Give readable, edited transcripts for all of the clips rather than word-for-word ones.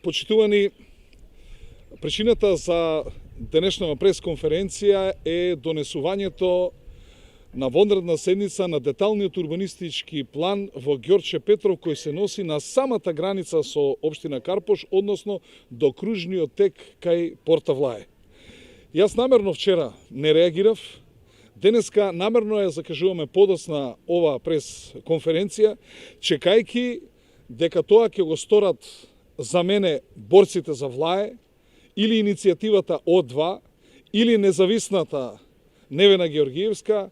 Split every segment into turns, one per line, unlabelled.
Почитувани, причината за денешната пресконференција е донесувањето на вонредна седница на деталниот урбанистички план во Ѓорче Петров, кој се носи на самата граница со општина Карпош, односно до кружниот тек кај Порта Влае. Јас намерно вчера не реагирав, денеска намерно ја закажуваме подоцна ова пресконференција, чекајќи дека тоа ќе го сторат за мене борците за Влае, или иницијативата О2, или независната Невена Георгиевска,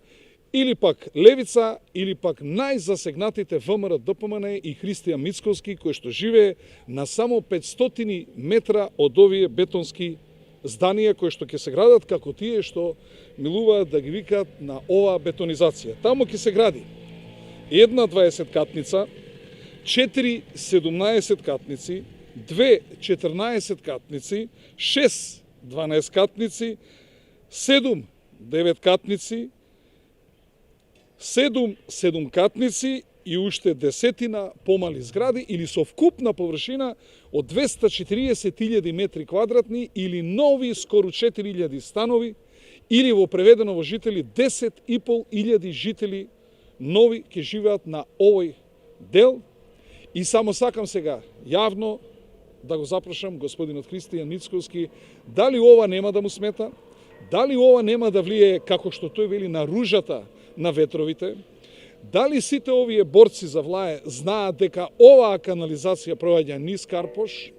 или пак Левица, или пак најзасегнатите ВМРО ДПМН и Христијан Мицковски, кој што живее на само 500 метра од овие бетонски зданија кои што ќе се градат како тие што милуваат да ги викаат на оваа бетонизација. Таму ќе се гради една 20-катница, 4 17-катници, 2 14-катници, 6 12-катници, 7 9-катници, 7 7-катници и уште десетина помали згради или со вкупна површина од 240.000 метри квадратни или нови скоро 4.000 станови или во преведено во жители 10.500 жители нови ќе живеат на овој дел. И само сакам сега јавно да го запрашам господинот Христијан Мицковски, дали ова нема да му смета, дали ова нема да влие, како што тој вели, на ружата на ветровите, дали сите овие борци за Влае знаат дека оваа канализација проаѓа низ Карпош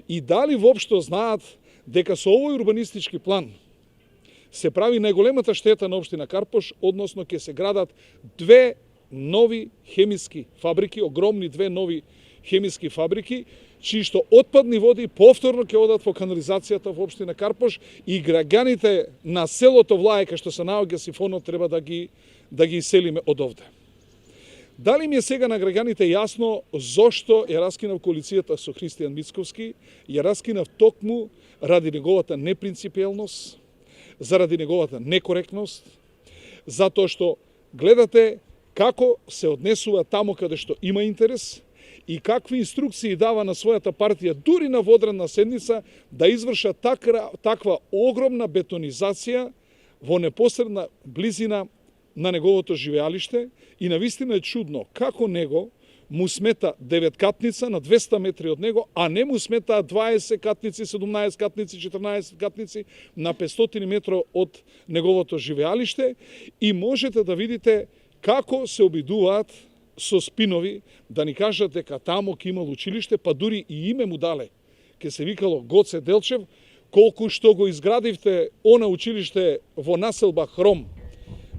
и дали воопшто знаат дека со овој урбанистички план се прави најголемата штета на општина Карпош, односно ќе се градат две нови хемиски фабрики, огромни две нови хемиски фабрики, чии што отпадни води повторно ќе одат во канализацијата во општина Карпош и граѓаните на селото Влае, кај што се наоѓа сифонот, треба да ги иселиме од овде. Дали ми е сега на граѓаните јасно зошто ја раскинав коалицијата со Христијан Мицковски? Ја раскинав токму ради неговата непринципиелност, заради неговата некоректност, затоа што гледате како се однесува таму каде што има интерес и какви инструкции дава на својата партија, дури на водредна седница, да изврша таква огромна бетонизација во непосредна близина на неговото живеалиште. И навистина е чудно како него му смета 9-катница на 200 метри од него, а не му смета 20 катници, 17 катници, 14 катници на 500 метро од неговото живеалиште. И можете да видите како се обидуваат со спинови да ни кажат дека таму ќе имало училиште, па дури и име му дале. Ке се викало Гоце Делчев, колку што го изградивте она училиште во населба Хром.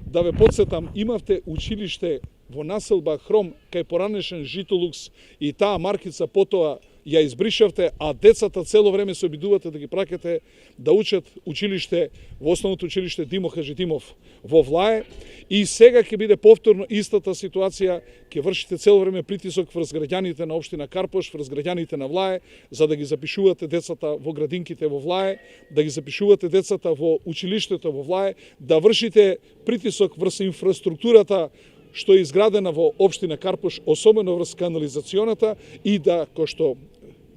Да ве подсетам, имавте училиште во населба Хром кај поранешен Житолукс и таа маркица потоа ја избришавте, а децата цело време се обидувате да ги пракете да учат училиште во основното училиште Димо Хаджидимов во Влае. И сега ќе биде повторно истата ситуација, ќе вршите цело време притисок врз граѓаните на општина Карпош, врз граѓаните на Влае, за да ги запишувате децата во градинките во Влае, да ги запишувате децата во училиштето во Влае, да вршите притисок врз инфраструктурата што е изградена во општина Карпош, особено врз канализационата, и да, кој што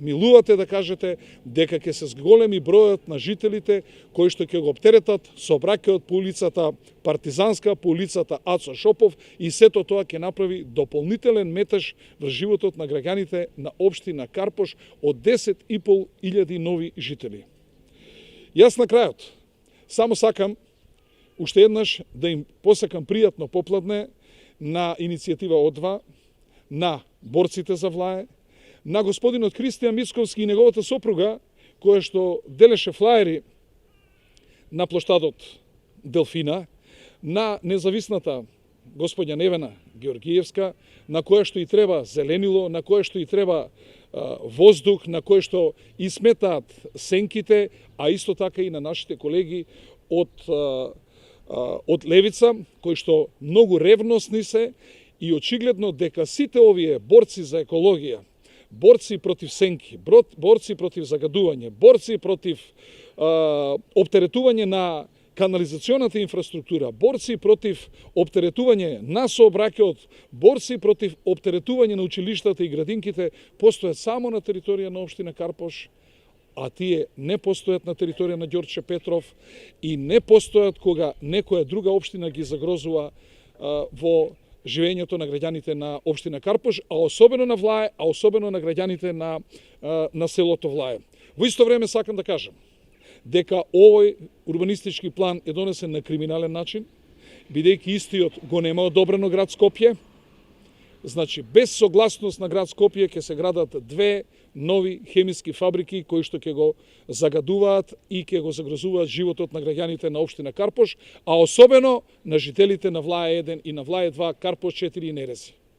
милувате да кажете, дека ќе се зголеми бројот на жителите кои што ќе го оптеретат сообраќајот по улицата Партизанска, по улицата Ацо Шопов, и сето тоа ќе направи дополнителен метеж врз животот на граѓаните на општина Карпош од 10.500 нови жители. Јас на крајот само сакам уште еднаш да им посакам пријатно попладне на иницијатива О2, на борците за Влае, на господинот Христијан Мицковски и неговата сопруга, која што делеше флаери на плоштадот Делфина, на независната господја Невена Георгиевска, на која што и треба зеленило, на која што и треба воздух, на која што и сметаат сенките, а исто така и на нашите колеги од Левица, кои што многу ревностни се и очигледно дека сите овие борци за екологија, борци против сенки, борци против загадување, борци против оптеретување на канализационата инфраструктура, борци против оптеретување на сообраќајот, борци против оптеретување на училиштата и градинките постојат само на територија на општина Карпош, а тие не постојат на територија на Ѓорче Петров и не постојат кога некоја друга општина ги загрозува во живењето на граѓаните на општина Карпош, а особено на Влае, а особено на граѓаните на селото Влае. Во исто време сакам да кажам дека овој урбанистички план е донесен на криминален начин, бидејќи истиот го нема одобрено град Скопје. Значи, без согласност на град Скопје ќе се градат две нови хемиски фабрики кои што ќе го загадуваат и ќе го загрозуваат животот на граѓаните на општина Карпош, а особено на жителите на Влае 1 и на Влае 2, Карпош 4 и Нерези.